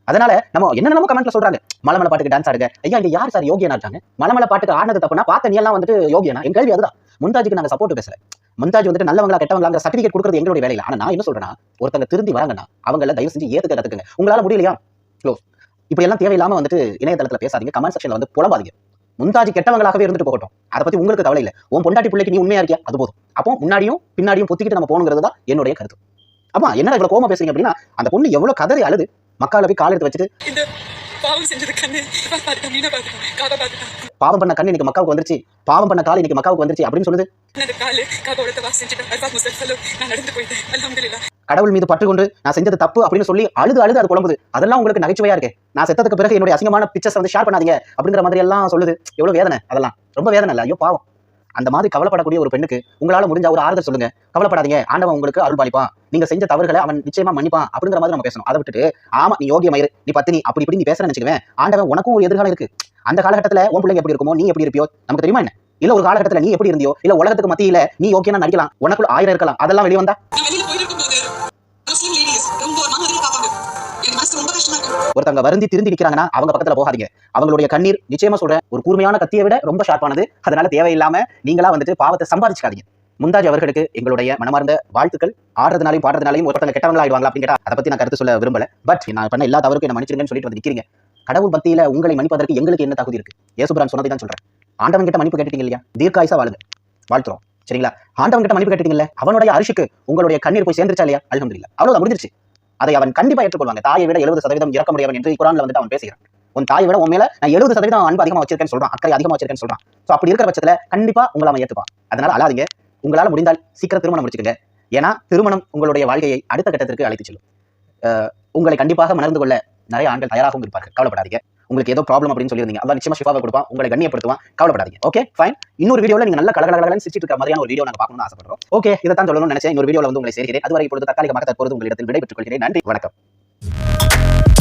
அதனால நம்ம என்னென்னமோ கமெண்ட்ல சொல்றாங்க, மலமல பாட்டுக்கு டான்ஸ் ஆடுங்க. ஐயா இங்க யார் சார் யோகியனா இருக்காங்க? மலமல பாட்டுக்கு ஆடினது தப்புனா பார்த்த நீ எல்லாம் வந்துட்டு யோகியனா? என் கேள்வி அதுதான். மும்தாஜுக்கு நாங்க சப்போர்ட் பேசல. மும்தாஜ் வந்துட்டு நல்லவங்களா கெட்டவங்களா சர்டிபிகேட் கொடுக்கிறது எங்களுடைய வேலை இல்ல. ஆனா நான் என்ன சொல்றேன்னா, ஒருத்தங்க திருந்தி வராங்கன்னா அவங்கள தயவு செஞ்சு ஏத்துக்க கத்துக்குங்க. உங்களால முடியலையா க்ளோஸ். இப்ப எல்லாம் தேவையில்லாம வந்துட்டு இணையதளத்துல பேசாதீங்க, கமெண்ட் செக்ஷன்ல வந்து புலம்பாதீங்க. மும்தாஜ் கெட்டவங்களாகவே இருந்துட்டு போகட்டும், அதை பத்தி உங்களுக்கு கவலை இல்ல. உன் பொண்டாட்டி பிள்ளைக்கு நீ உண்மையா இருக்கியா? அது போதும். அப்போ முன்னாடியும் பின்னாடியும் பொத்திக்கிட்டு நம்ம போகணுங்கிறது தான் என்னுடைய கருத்து. அப்பா என்ன இவ்வளவு கோவமா பேசுறீங்க அப்படின்னா, அந்த பொண்ணு எவ்வளவு கதறி அழுது மக்கால போய் கால் எடுத்து வச்சுட்டு பாவம் பண்ண கண்ணு இன்னைக்கு மக்காவுக்கு வந்துருச்சு, பாவம் பண்ண கால் இன்னைக்கு மக்காவுக்கு வந்துருச்சு அப்படின்னு சொல்லுது. கடவுள் மீது பற்று கொண்டு நான் செஞ்சது தப்பு அப்படின்னு சொல்லி அழுது அழுது அது குழம்புது. அதெல்லாம் உங்களுக்கு நகைச்சுவையா இருக்கு. நான் செத்ததுக்கு பிறகு என்னுடைய அசிங்கமான பிக்சர்ஸ் வந்து ஷேர் பண்ணாதீங்க அப்படிங்கிற மாதிரி எல்லாம் சொல்லுது. எவ்வளவு வேதனை அதெல்லாம். ரொம்ப வேதனை இல்ல? ஐயோ பாவம். அந்த மாதிரி கவலைப்படக்கூடிய ஒரு பெண்ணுக்கு உங்களால முடிஞ்ச ஒரு ஆறுதல் சொல்லுங்க. கவலைப்படாதீங்க, ஆண்டவன் உங்களுக்கு அருள் பாலிப்பான், நீங்க செஞ்ச தவறுகளை அவன் நிச்சயமா மன்னிப்பான் அப்படிங்கிற மாதிரி நம்ம பேசணும். அதை விட்டுட்டு ஆமா நீ யோகிய மயிறு, நீ பத்தினி அப்படி இப்படி நீ பேசுறேன்னு வச்சுக்குவேன், ஆண்டவன் உனக்கும் ஒரு எதிர்காலம் இருக்கு. அந்த காலகட்டத்துல உன் பிள்ளைங்க எப்படி இருக்குமோ, நீ எப்படி இருப்பியோ நமக்கு தெரியுமா என்ன? இல்ல ஒரு காலகட்டத்துல நீ எப்படி இருந்தியோ, இல்ல உலகத்துக்கு மத்தியில நீ யோகியனா நடிக்கலாம், உனக்குள்ள 1000 இருக்கலாம், அதெல்லாம் வெளியே வந்தா ஒருத்தங்க வருந்தி திருந்தி நிக்கிறாங்கன்னா அவங்க பக்கத்துல போகாதீங்க. அவங்களுடைய கண்ணீர் நிச்சயமா சொல்றேன் ஒரு கூர்மையான கத்தியை விட ரொம்ப ஷார்ப்பானது. அதனால தேவையில்லாம நீங்களா வந்துட்டு பாவத்தை சம்பாதிச்சுக்காதீங்க. மும்தாஜ் அவர்களுக்கு எங்களுடைய மனமார்ந்த வாழ்த்துக்கள். ஆடுறதுனாலையும் பாடுறதுனாலையும் ஒருத்தங்க கெட்டவங்களா ஆயிடுவாங்களா அப்படின்னு கேட்டா அதை பத்தி நான் கருத்து சொல்ல விரும்பல. பட் நான் பண்ண எல்லா தவறுக்கும் என்ன மன்னிச்சிருங்கன்னு சொல்லிட்டு வந்து நிக்கிறீங்க. கடவுள் பத்தியில உங்களை மன்னிப்பதற்கு எங்களுக்கு என்ன தகுதி இருக்கு? இயேசுபிரான் சொன்னதை தான் சொல்றேன். ஆண்டவன் கிட்ட மன்னிப்பு கேட்டுட்டீங்க இல்லையா? தீர்க்காயுசா வாழுங்க, வாழ்த்துறோம். சரிங்களா? ஆண்டவன் கிட்ட மன்னிப்பு கேட்டுட்டீங்கல்ல, அவனுடைய அரிசிக்கு உங்களுடைய கண்ணீர் போய் சேர்ந்துச்சா இல்லையா? அல்ஹம்துலில்லாஹ். அவ்வளவுதான், முடிஞ்சிருச்சு. அதை அவன் கண்டிப்பா ஏற்றுக்கொள்வாங்க. தாயை விட 70% இறக்க முடியவன் என்று குர்ஆன்ல வந்துட்டு அவன் பேசுகிறான். உன் தாயை விட உன் மேல நான் 70% அன்பு அதிகமா வச்சிருக்கேன்னு சொல்றான், அக்கறை அதிகமா வச்சிருக்கேன்னு சொல்றான். சோ அப்படி இருக்கிற பட்சத்துல கண்டிப்பா உங்களை அவன் ஏத்துப்பான். அதனால அழாதீங்க. உங்களால முடிந்தால் சீக்கிரம் திருமணம் முடிச்சுக்கங்க. ஏன்னா திருமணம் உங்களுடைய வாழ்க்கையை அடுத்த கட்டத்திற்கு அழைத்து செல்லும். உங்களை கண்டிப்பாக மணந்து கொள்ள நிறைய ஆண்கள் தயாராகவும் இருப்பார்கள். கவலைப்படாதீங்க. உங்களுக்கு ஏதோ ப்ராப்ளம் அப்படின்னு சொல்லியிருந்தீங்க, அதான் நிச்சயமா ஷிஃபாவை கொடுப்பான், உங்களை கண்ணியப்படுத்துவான். கவலைப்படாதீங்க. Okay fine. இன்னொரு வீடியோல நீங்க நல்ல கலகலகலன்னு சிரிச்சிட்டு இருக்கிற மாதிரியான ஒரு வீடியோ நாங்க பார்க்கணும்னு ஆசைப்படுறோம். ஓகே இதை தான் சொல்லணும்னு நினைச்சேன். இன்னொரு வீடியோல வந்து உங்களை சேர்க்கிறேன். அதுவரை இப்பொழுது தற்காலிகமாக தற்பொழுது உங்களிடத்தில் விடைபெற்றுக் கொள்கிறேன். நன்றி, வணக்கம்.